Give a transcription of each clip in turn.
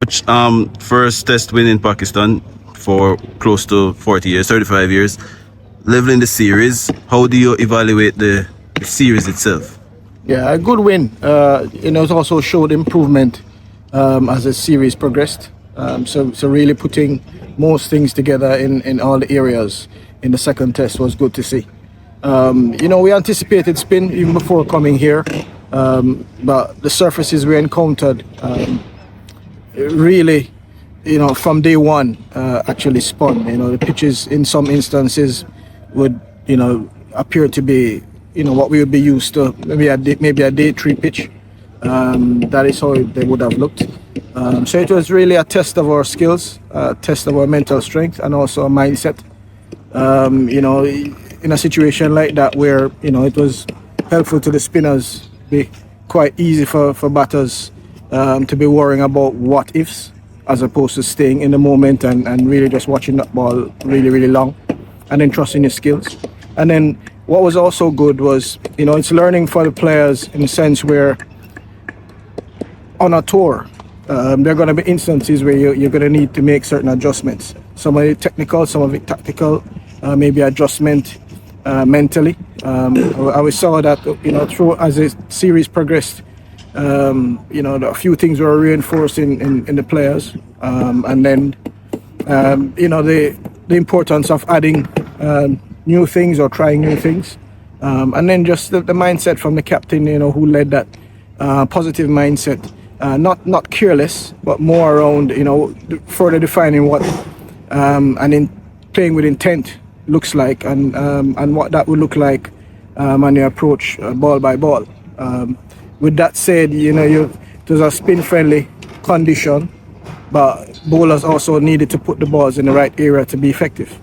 First test win in Pakistan for close to 40 years, 35 years. Leveling the series, how do you evaluate the series itself? Yeah, a good win. It also showed improvement as the series progressed. So really putting most things together in all the areas in the second test was good to see. We anticipated spin even before coming here, but the surfaces we encountered really, from day one actually spun. The pitches in some instances would, appear to be, what we would be used to, maybe a day three pitch. That is how they would have looked. So it was really a test of our skills, a test of our mental strength, and also a mindset. In a situation like that where, it was helpful to the spinners, be quite easy for batters to be worrying about what ifs as opposed to staying in the moment and really just watching that ball really, really long and then trusting your skills. And then what was also good was, it's learning for the players in the sense where on a tour, there are going to be instances where you're going to need to make certain adjustments. Some of it technical, some of it tactical, maybe adjustment mentally. We saw that, through as the series progressed, a few things were reinforced in the players. And then, the importance of adding new things or trying new things. And then just the mindset from the captain, who led that positive mindset. Not careless, but more around, further defining what and in playing with intent looks like and what that would look like on the approach ball by ball. With that said, it was a spin-friendly condition, but bowlers also needed to put the balls in the right area to be effective.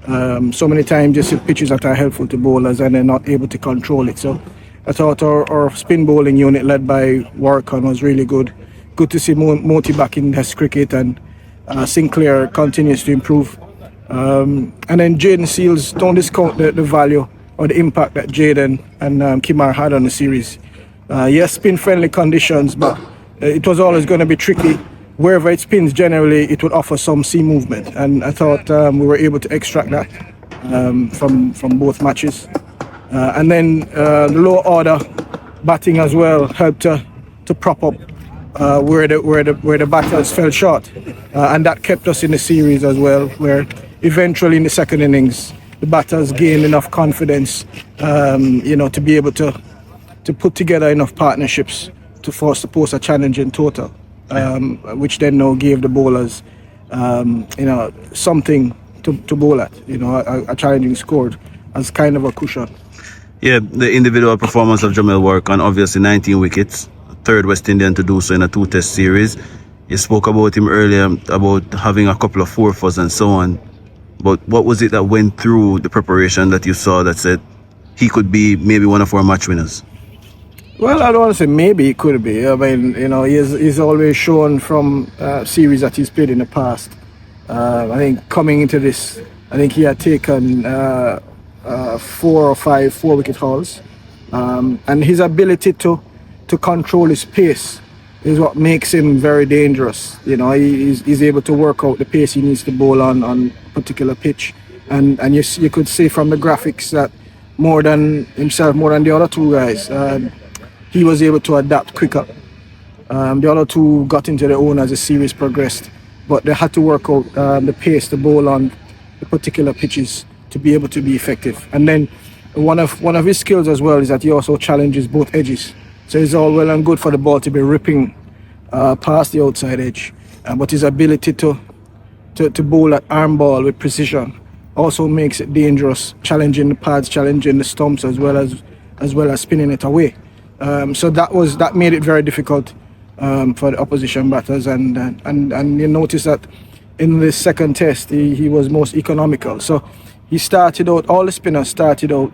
So many times you see pitches that are helpful to bowlers and they're not able to control it. So I thought our spin bowling unit led by Warkan was really good. Good to see Moti back in Test cricket, and Sinclair continues to improve. And then Jaden Seals, don't discount the value or the impact that Jaden and Kimar had on the series. Yes, spin-friendly conditions, but it was always going to be tricky. Wherever it spins, generally, it would offer some sea movement. And I thought we were able to extract that from both matches. And then the lower order batting as well helped to prop up where the batters fell short, and that kept us in the series as well. Where eventually in the second innings, the batters gained enough confidence, to be able to put together enough partnerships to force to post a challenge in total, which then now gave the bowlers, something to bowl at, a challenging score as kind of a cushion. Yeah, the individual performance of Jamel Warkan, obviously 19 wickets, third West Indian to do so in a two-test series. You spoke about him earlier, about having a couple of four-fours and so on. But what was it that went through the preparation that you saw that said he could be maybe one of our match winners? Well, I don't want to say maybe he could be. I mean, he's always shown from series that he's played in the past. I think coming into this, I think he had taken 4 or 5 4-wicket hauls, and his ability to control his pace is what makes him very dangerous. He's able to work out the pace he needs to bowl on particular pitch, and you could see from the graphics that more than himself, more than the other two guys, he was able to adapt quicker. The other two got into their own as the series progressed, but they had to work out the pace to bowl on the particular pitches to be able to be effective. And then one of his skills as well is that he also challenges both edges. So it's all well and good for the ball to be ripping past the outside edge, but his ability to bowl at arm ball with precision also makes it dangerous, challenging the pads, challenging the stumps as well as spinning it away. So that made it very difficult for the opposition batters, and you notice that in the second test he was most economical. So he started out, all the spinners started out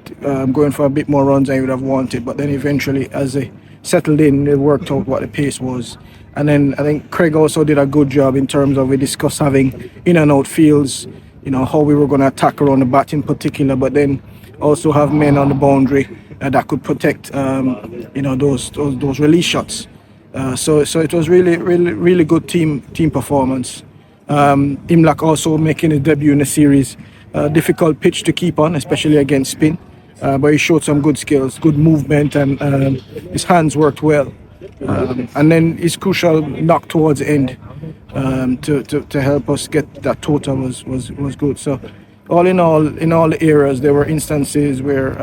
going for a bit more runs than he would have wanted, but then eventually as they settled in, they worked out what the pace was. And then I think Craig also did a good job in terms of, we discussed having in and out fields, how we were going to attack around the bat in particular, but then also have men on the boundary that could protect those release shots. So it was really good team performance. Imlak also making his debut in the series. Difficult pitch to keep on, especially against spin. But he showed some good skills, good movement, and his hands worked well. And then his crucial knock towards the end to help us get that total was good. So all in all the areas, there were instances where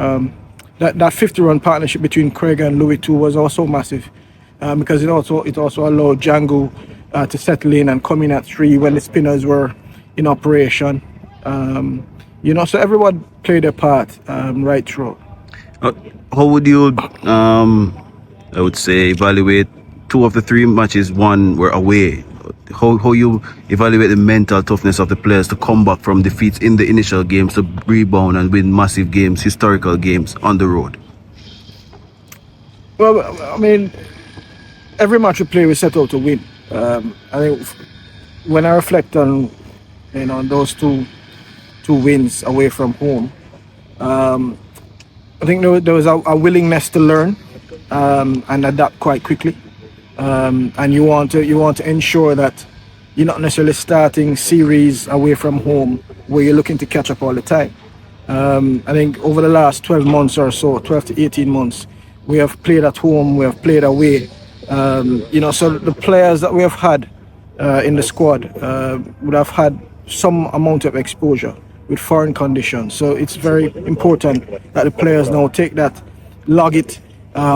that 50-run partnership between Craig and Louis too was also massive, because it also allowed Django to settle in and come in at 3 when the spinners were in operation. So everyone played their part right through. How would you, I would say, evaluate 2 of the 3 matches? One were away. How you evaluate the mental toughness of the players to come back from defeats in the initial games to rebound and win massive games, historical games on the road? Well, I mean, every match we play, we set out to win. I think when I reflect on those two wins away from home, I think there was a willingness to learn and adapt quite quickly. And you want to ensure that you're not necessarily starting series away from home where you're looking to catch up all the time. I think over the last 12 months or so, 12 to 18 months, we have played at home, we have played away. So the players that we have had in the squad would have had some amount of exposure with foreign conditions. So it's very important that the players now take that, log it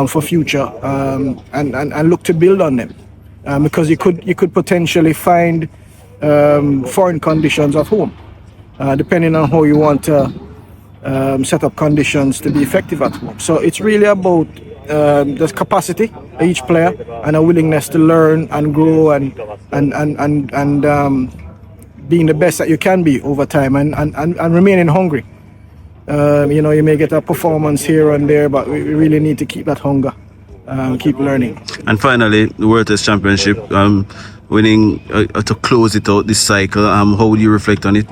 for future, and look to build on them, because you could potentially find foreign conditions at home, depending on how you want to set up conditions to be effective at home. So it's really about the capacity of each player and a willingness to learn and grow and being the best that you can be over time and remaining hungry. You may get a performance here and there, but we really need to keep that hunger, keep learning. And finally, the World Test Championship, winning to close it out this cycle. How would you reflect on it?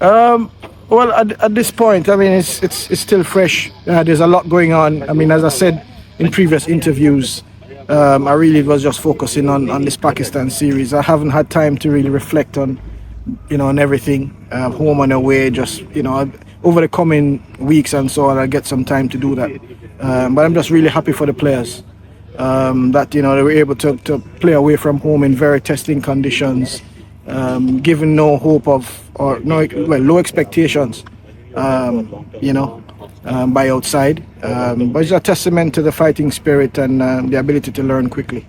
Well, at this point, I mean, it's still fresh. There's a lot going on. I mean, as I said in previous interviews, I really was just focusing on this Pakistan series. I haven't had time to really reflect on everything, home and away. Just over the coming weeks and so on, I'll get some time to do that. But I'm just really happy for the players that they were able to play away from home in very testing conditions, given no hope low expectations, by outside. But it's a testament to the fighting spirit and the ability to learn quickly.